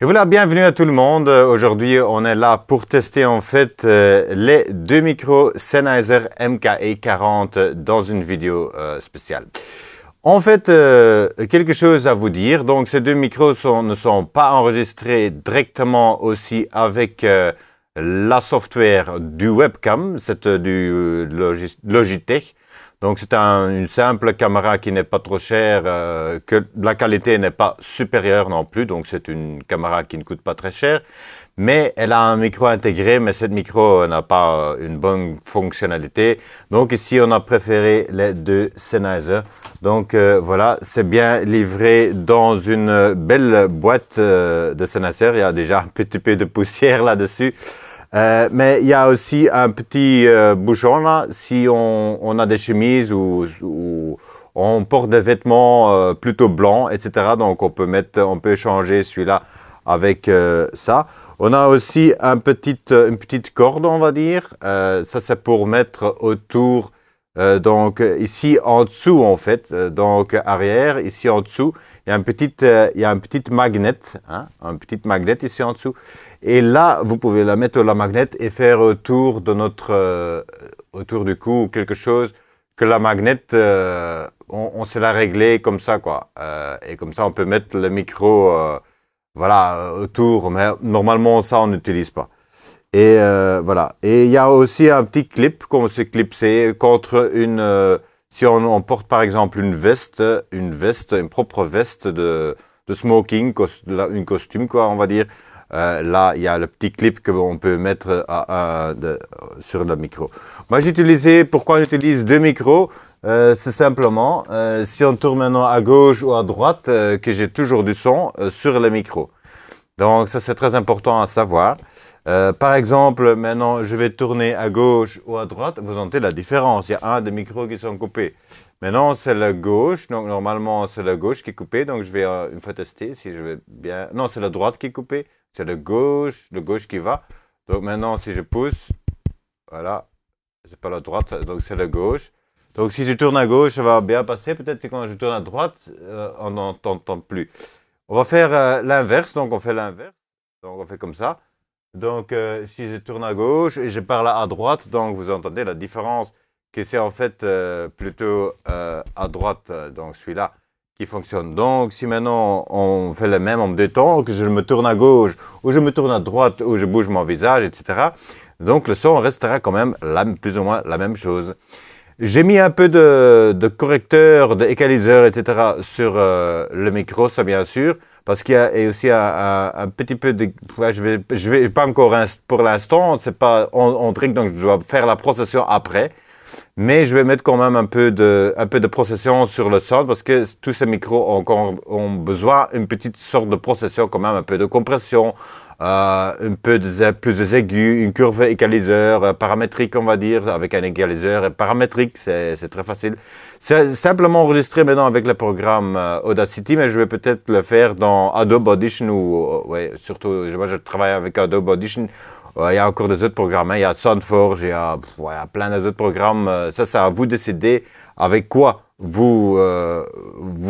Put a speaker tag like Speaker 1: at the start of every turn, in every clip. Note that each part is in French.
Speaker 1: Et voilà, bienvenue à tout le monde. Aujourd'hui, on est là pour tester en fait les deux micros Sennheiser MKE40 dans une vidéo spéciale. En fait, quelque chose à vous dire. Donc, ces deux micros ne sont pas enregistrés directement aussi avec la software du webcam, c'est du Logitech. Donc c'est une simple caméra qui n'est pas trop chère, que la qualité n'est pas supérieure non plus, donc c'est une caméra qui ne coûte pas très cher, mais elle a un micro intégré, mais cette micro n'a pas une bonne fonctionnalité. Donc ici on a préféré les deux Sennheiser. Donc voilà, c'est bien livré dans une belle boîte de Sennheiser. Il y a déjà un petit peu de poussière là-dessus. Mais il y a aussi un petit bouchon là, si on a des chemises ou on porte des vêtements plutôt blancs, etc. Donc on peut changer celui-là avec ça. On a aussi une petite corde, on va dire. Ça c'est pour mettre autour. Donc ici en dessous en fait, donc arrière, ici en dessous, il y a un petit magnet, hein, un petit magnet ici en dessous. Et là, vous pouvez la mettre la magnet et faire autour de autour du cou quelque chose que la magnet, on sait la régler comme ça quoi. Et comme ça, on peut mettre le micro, voilà, autour. Mais normalement, ça, on n'utilise pas. Et voilà. Et il y a aussi un petit clip qu'on se clipser contre si on porte par exemple une propre veste de smoking, une costume quoi, on va dire. Là, il y a le petit clip qu'on peut mettre sur le micro. Moi, pourquoi j'utilise deux micros? C'est simplement, si on tourne maintenant à gauche ou à droite, que j'ai toujours du son sur le micro. Donc, ça, c'est très important à savoir. Par exemple, maintenant, je vais tourner à gauche ou à droite. Vous entendez la différence. Il y a un des micros qui sont coupés. Maintenant, c'est le gauche. Donc, normalement, c'est le gauche qui est coupé. Donc, je vais une fois tester si je vais bien. Non, c'est la droite qui est coupée. C'est le gauche qui va. Donc, maintenant, si je pousse, voilà. C'est pas la droite, donc c'est le gauche. Donc, si je tourne à gauche, ça va bien passer. Peut-être que quand je tourne à droite, on n'entend plus. On va faire l'inverse. Donc, on fait l'inverse. Donc, on fait comme ça. Donc, si je tourne à gauche et je parle à droite, donc vous entendez la différence que c'est en fait plutôt à droite, donc celui-là qui fonctionne. Donc, si maintenant on fait le même en deux temps, que je me tourne à gauche ou je me tourne à droite ou je bouge mon visage, etc. Donc, le son restera quand même plus ou moins la même chose. J'ai mis un peu de correcteur, d'équaliseur, etc. sur le micro, ça bien sûr. Parce qu'il y a aussi un petit peu de, ouais, je vais pas encore pour l'instant, c'est pas on trick, donc je dois faire la procession après. Mais je vais mettre quand même un peu de procession sur le son parce que tous ces micros ont besoin d'une petite sorte de procession quand même, un peu de compression, un peu plus de aigus, une curve égaliseur, paramétrique on va dire, avec un égaliseur paramétrique, c'est très facile. C'est simplement enregistré maintenant avec le programme Audacity, mais je vais peut-être le faire dans Adobe Audition ou, ouais, surtout, moi je travaille avec Adobe Audition. Il y a encore des autres programmes, hein. Il y a Soundforge, il y a plein d'autres programmes. Ça, c'est à vous de décider avec quoi vous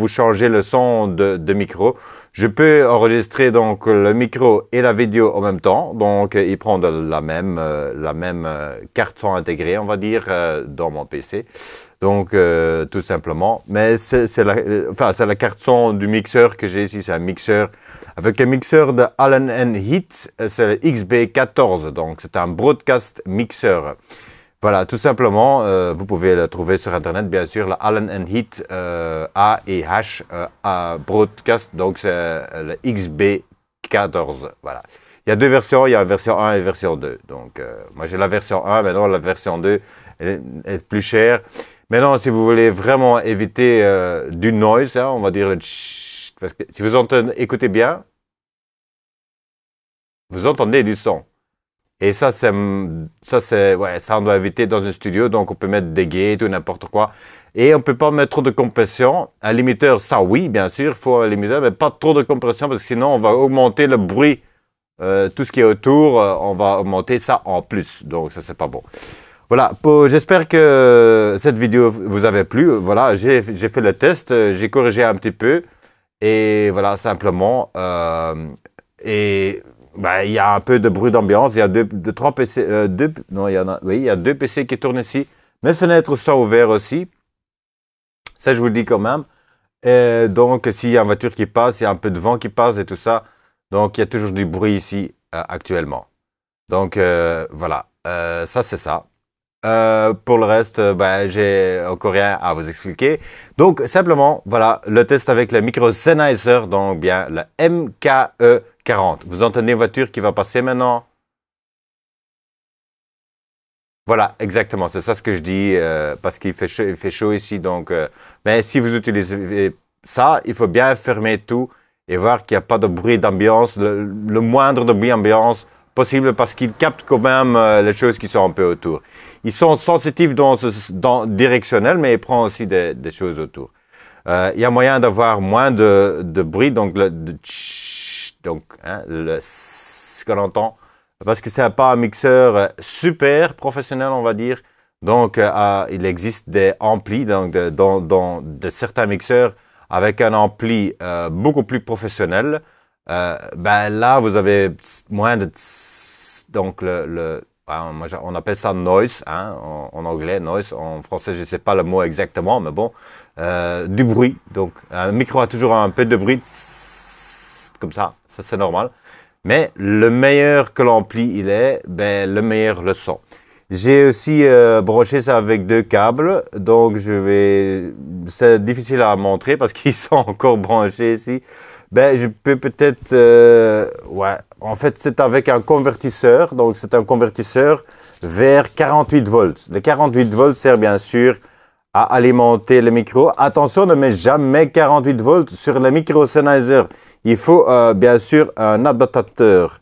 Speaker 1: changez le son de micro. Je peux enregistrer donc le micro et la vidéo en même temps. Donc, il prend la même carte son intégrée, on va dire, dans mon PC. Donc, tout simplement. Mais c'est la carte son du mixeur que j'ai ici. C'est un mixeur avec un mixeur de Allen Heath. C'est le XB14. Donc, c'est un broadcast mixeur. Voilà, tout simplement, vous pouvez le trouver sur Internet, bien sûr, la Allen Heath A et H broadcast. Donc, c'est le XB14. Voilà. Il y a deux versions, il y a la version 1 et la version 2. Donc, moi, j'ai la version 1, maintenant, la version 2 est plus chère. Maintenant, si vous voulez vraiment éviter du noise, hein, on va dire le tch, parce que si vous écoutez bien, vous entendez du son. Et ça, ouais, ça on doit éviter dans un studio, donc on peut mettre des gates ou n'importe quoi. Et on peut pas mettre trop de compression. Un limiteur, ça oui, bien sûr, il faut un limiteur, mais pas trop de compression parce que sinon on va augmenter le bruit, tout ce qui est autour, on va augmenter ça en plus. Donc ça, c'est pas bon. Voilà, j'espère que cette vidéo vous avait plu. Voilà, j'ai fait le test, j'ai corrigé un petit peu. Et voilà, simplement. et bah, il y a un peu de bruit d'ambiance. Il y a trois PC, non, il y en a, oui, il y a 2 PC qui tournent ici. Mes fenêtres sont ouvertes aussi. Ça, je vous le dis quand même. Et donc, s'il y a une voiture qui passe, il y a un peu de vent qui passe et tout ça. Donc, il y a toujours du bruit ici actuellement. Donc, voilà. Ça, c'est ça. Pour le reste, ben, j'ai encore rien à vous expliquer. Donc, simplement, voilà, le test avec le micro Sennheiser, donc bien le MKE40. Vous entendez une voiture qui va passer maintenant? Voilà, exactement, c'est ça ce que je dis, parce qu'il fait chaud ici. Donc, ben, si vous utilisez ça, il faut bien fermer tout et voir qu'il n'y a pas de bruit d'ambiance, le moindre de bruit d'ambiance possible, parce qu'ils captent quand même les choses qui sont un peu autour. Ils sont sensitifs dans directionnel, mais ils prennent aussi des choses autour. Il y a moyen d'avoir moins de bruit, donc ce qu'on entend, parce que c'est pas un mixeur super professionnel, on va dire. Donc, il existe des amplis, donc dans de certains mixeurs avec un ampli beaucoup plus professionnel. Ben là, vous avez moins de donc on appelle ça noise, hein, en anglais noise, en français je sais pas le mot exactement, mais bon, du bruit. Donc un micro a toujours un peu de bruit, comme ça c'est normal. Mais le meilleur que l'ampli il est, ben le meilleur le son. J'ai aussi branché ça avec 2 câbles, donc c'est difficile à montrer parce qu'ils sont encore branchés ici. Ben, je peux peut-être, ouais, en fait, c'est avec un convertisseur, donc c'est un convertisseur vers 48 volts. Le 48 volts sert bien sûr à alimenter le micro. Attention, ne mets jamais 48 volts sur le micro Sennheiser. Il faut bien sûr un adaptateur.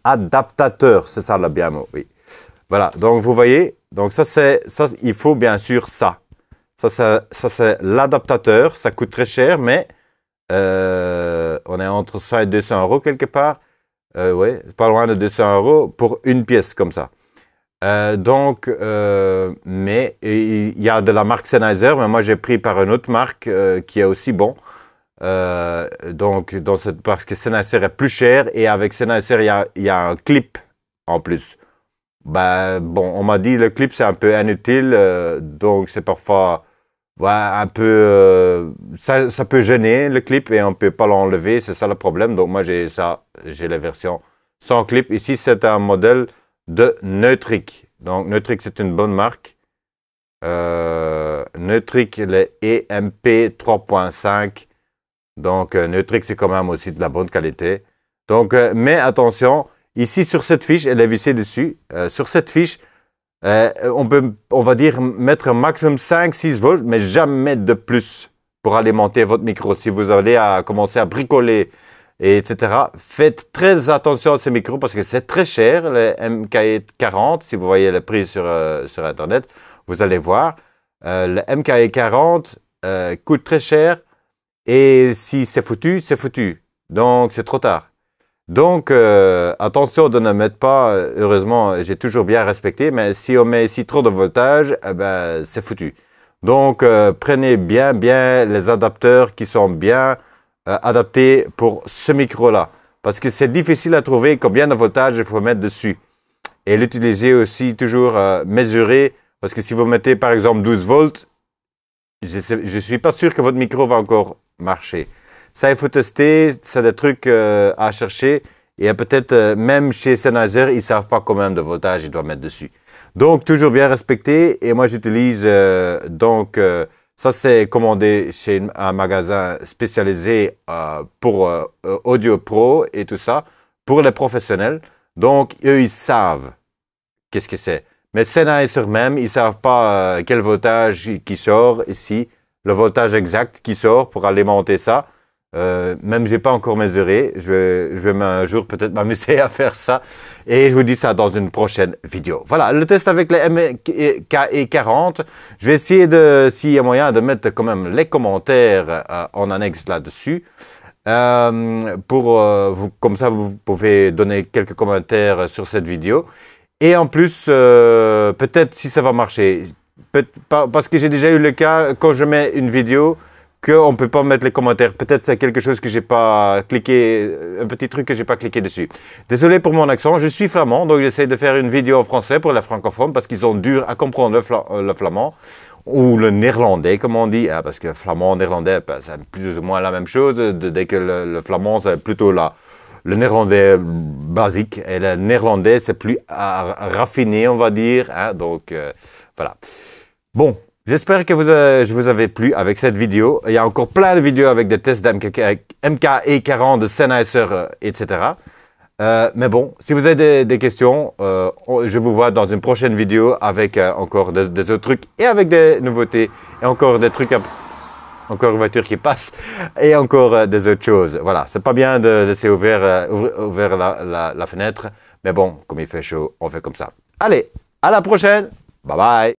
Speaker 1: Adaptateur, c'est ça le bien mot, oui. Voilà, donc vous voyez, donc ça, il faut bien sûr ça. Ça c'est l'adaptateur, ça coûte très cher, mais on est entre 100 et 200 euros quelque part. Ouais, pas loin de 200 euros pour une pièce comme ça. Mais il y a de la marque Sennheiser, mais moi j'ai pris par une autre marque qui est aussi bon. Parce que Sennheiser est plus cher et avec Sennheiser il y a un clip en plus. Ben bon, on m'a dit le clip c'est un peu inutile, donc c'est parfois ouais, un peu ça peut gêner le clip et on peut pas l'enlever, c'est ça le problème. Donc moi j'ai la version sans clip. Ici c'est un modèle de Neutrik. Donc Neutrik c'est une bonne marque. Neutrik le EMP 3.5. Donc Neutrik c'est quand même aussi de la bonne qualité. Donc mais attention, ici sur cette fiche, elle est vissée dessus. Sur cette fiche, on va dire mettre un maximum 5-6 volts, mais jamais de plus pour alimenter votre micro. Si vous allez commencer à bricoler, etc., faites très attention à ces micros parce que c'est très cher, le MKE40. Si vous voyez le prix sur Internet, vous allez voir. Le MKE40 coûte très cher et si c'est foutu, c'est foutu. Donc, c'est trop tard. Donc, attention de ne mettre pas, heureusement, j'ai toujours bien respecté, mais si on met ici trop de voltage, eh ben, c'est foutu. Donc, prenez bien les adapteurs qui sont bien adaptés pour ce micro-là. Parce que c'est difficile à trouver combien de voltage il faut mettre dessus. Et l'utiliser aussi toujours mesuré, parce que si vous mettez par exemple 12 volts, je suis pas sûr que votre micro va encore marcher. Ça, il faut tester, c'est des trucs à chercher. Et peut-être même chez Sennheiser, ils savent pas combien de voltage ils doivent mettre dessus. Donc, toujours bien respecté. Et moi, j'utilise ça, c'est commandé chez un magasin spécialisé pour Audio Pro et tout ça, pour les professionnels. Donc, eux, ils savent qu'est-ce que c'est. Mais Sennheiser même, ils savent pas quel voltage qui sort ici, le voltage exact qui sort pour alimenter ça. Même j'ai pas encore mesuré. Je vais un jour peut-être m'amuser à faire ça. Et je vous dis ça dans une prochaine vidéo. Voilà, le test avec les MKE40. Je vais essayer s'il y a moyen de mettre quand même les commentaires en annexe là-dessus. Comme ça, vous pouvez donner quelques commentaires sur cette vidéo. Et en plus, peut-être si ça va marcher. Parce que j'ai déjà eu le cas, quand je mets une vidéo, qu'on ne peut pas mettre les commentaires. Peut-être c'est quelque chose que j'ai pas cliqué, un petit truc que j'ai pas cliqué dessus. Désolé pour mon accent, je suis flamand, donc j'essaie de faire une vidéo en français pour les francophones parce qu'ils sont durs à comprendre le flamand ou le néerlandais, comme on dit, hein, parce que flamand, néerlandais, ben, c'est plus ou moins la même chose. Dès que le flamand, c'est plutôt le néerlandais basique et le néerlandais, c'est plus raffiné, on va dire. Hein, donc, voilà. Bon. J'espère que je vous avais plu avec cette vidéo. Il y a encore plein de vidéos avec des tests d'MKE40, de Sennheiser, etc. Mais bon, si vous avez des questions, je vous vois dans une prochaine vidéo avec encore des autres trucs et avec des nouveautés et encore des trucs, encore une voiture qui passe et encore des autres choses. Voilà, c'est pas bien de laisser ouvert la fenêtre, mais bon, comme il fait chaud, on fait comme ça. Allez, à la prochaine. Bye bye.